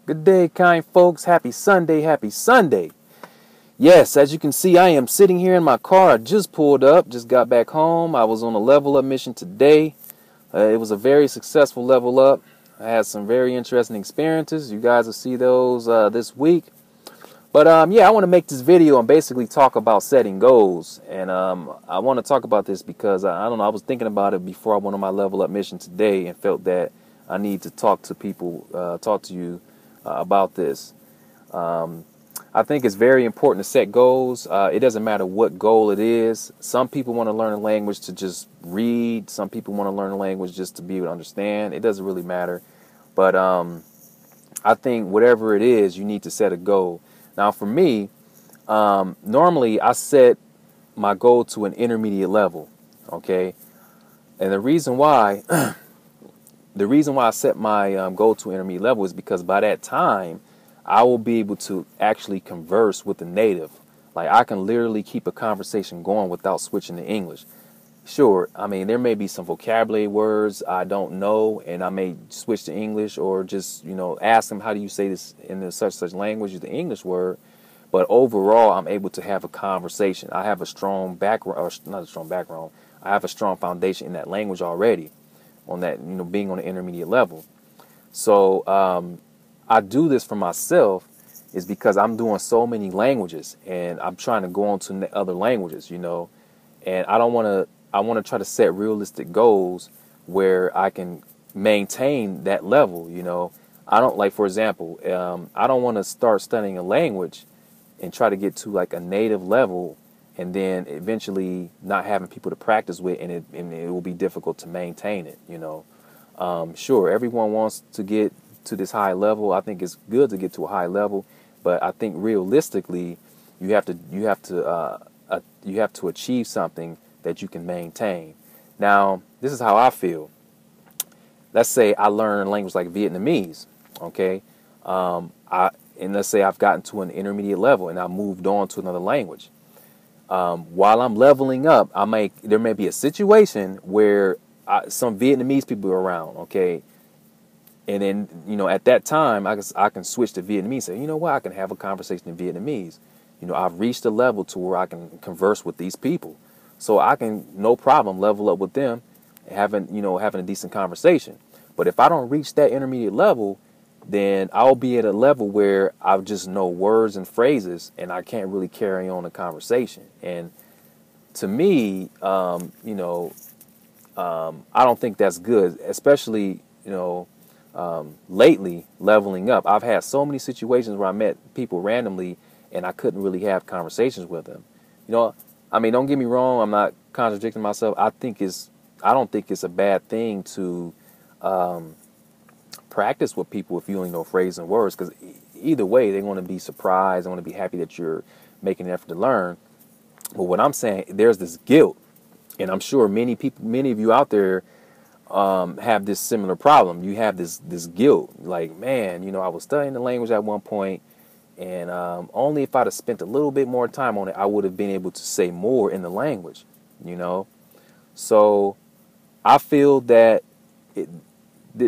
Good day, kind folks. Happy Sunday. Happy Sunday. Yes, as you can see, I am sitting here in my car. I just pulled up, just got back home. I was on a level up mission today. It was a very successful level up. I had some very interesting experiences. You guys will see those this week. But yeah, I want to make this video and basically talk about setting goals. And I want to talk about this because I don't know, I was thinking about it before I went on my level up mission today and felt that I need to talk to people, talk to you about this. I think it's very important to set goals. It doesn't matter what goal it is. Some people want to learn a language to just read. Some people want to learn a language just to be able to understand. It doesn't really matter. But I think whatever it is, you need to set a goal. Now, for me, normally I set my goal to an intermediate level. Okay. And the reason why I set my goal to intermediate level is because by that time, I will be able to actually converse with the native. Like I can literally keep a conversation going without switching to English. Sure, I mean, there may be some vocabulary words I don't know, and I may switch to English or just, ask them, how do you say this in the such language, the English word. But overall, I'm able to have a conversation. I have a strong background, or not a strong background. I have a strong foundation in that language already on that, being on the intermediate level. So, I do this for myself is because I'm doing so many languages and I'm trying to go on to other languages, and I want to try to set realistic goals where I can maintain that level. I don't like, for example, I don't want to start studying a language and try to get to like a native level and then eventually not having people to practice with, and it will be difficult to maintain it. Sure, everyone wants to get to this high level. I think it's good to get to a high level, but I think realistically, you have to achieve something that you can maintain. Now, this is how I feel. Let's say I learn a language like Vietnamese, okay? And let's say I've gotten to an intermediate level and I moved on to another language. While I'm leveling up, there may be a situation where some Vietnamese people are around, okay? And then, at that time, I can switch to Vietnamese and say, you know what, I can have a conversation in Vietnamese. I've reached a level to where I can converse with these people. So I can, no problem, level up with them, having a decent conversation. But if I don't reach that intermediate level, then I'll be at a level where I just know words and phrases and I can't really carry on a conversation. And to me, I don't think that's good, especially, lately leveling up. I've had so many situations where I met people randomly and I couldn't really have conversations with them. I mean, don't get me wrong. I'm not contradicting myself. I don't think it's a bad thing to practice with people if you only know phrases and words, because either way, they're going to be surprised. They're going to be happy that you're making an effort to learn. But what I'm saying, there's this guilt, and I'm sure many of you out there have this similar problem. You have this guilt, like, man, I was studying the language at one point, and only if I'd have spent a little bit more time on it, I would have been able to say more in the language, So I feel that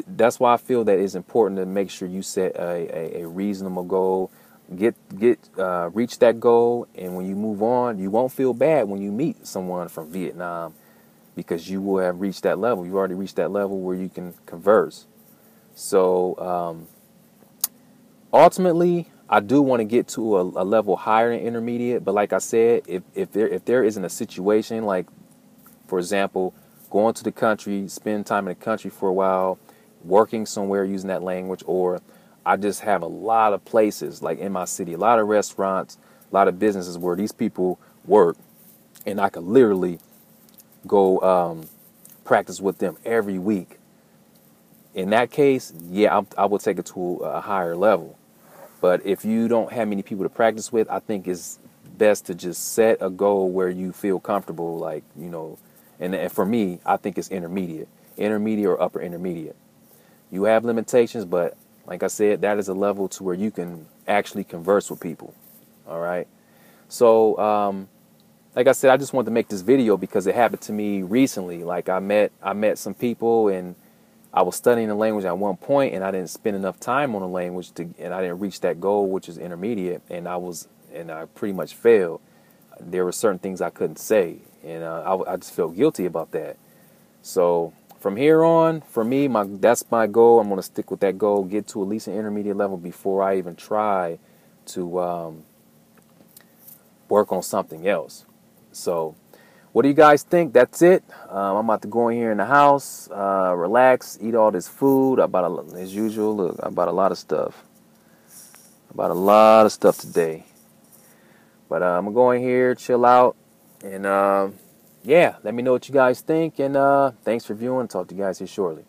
that's why I feel that it's important to make sure you set a reasonable goal, reach that goal, and when you move on, you won't feel bad when you meet someone from Vietnam, because you will have reached that level. You've already reached that level where you can converse. So ultimately, I do want to get to a level higher than intermediate. But like I said, if there isn't a situation, like, for example, going to the country, spend time in the country for a while, working somewhere using that language, or I just have a lot of places, like in my city, a lot of restaurants, a lot of businesses where these people work, and I could literally go practice with them every week. In that case, yeah, I will take it to a higher level. But if you don't have many people to practice with, I think it's best to just set a goal where you feel comfortable, like, and for me, I think it's intermediate or upper intermediate. You have limitations, but like I said, that is a level to where you can actually converse with people. All right. So, like I said, I just wanted to make this video because it happened to me recently. Like I met some people, and I was studying the language at one point, and I didn't spend enough time on the language and I didn't reach that goal, which is intermediate, and I pretty much failed. There were certain things I couldn't say, and I just feel guilty about that. So from here on, for me, that's my goal. I'm going to stick with that goal, get to at least an intermediate level before I even try to work on something else. So what do you guys think? That's it. I'm about to go in here in the house, relax, eat all this food. As usual, look, I bought a lot of stuff. I bought a lot of stuff today. But I'm going to go in here, chill out, and yeah, let me know what you guys think. And thanks for viewing. Talk to you guys here shortly.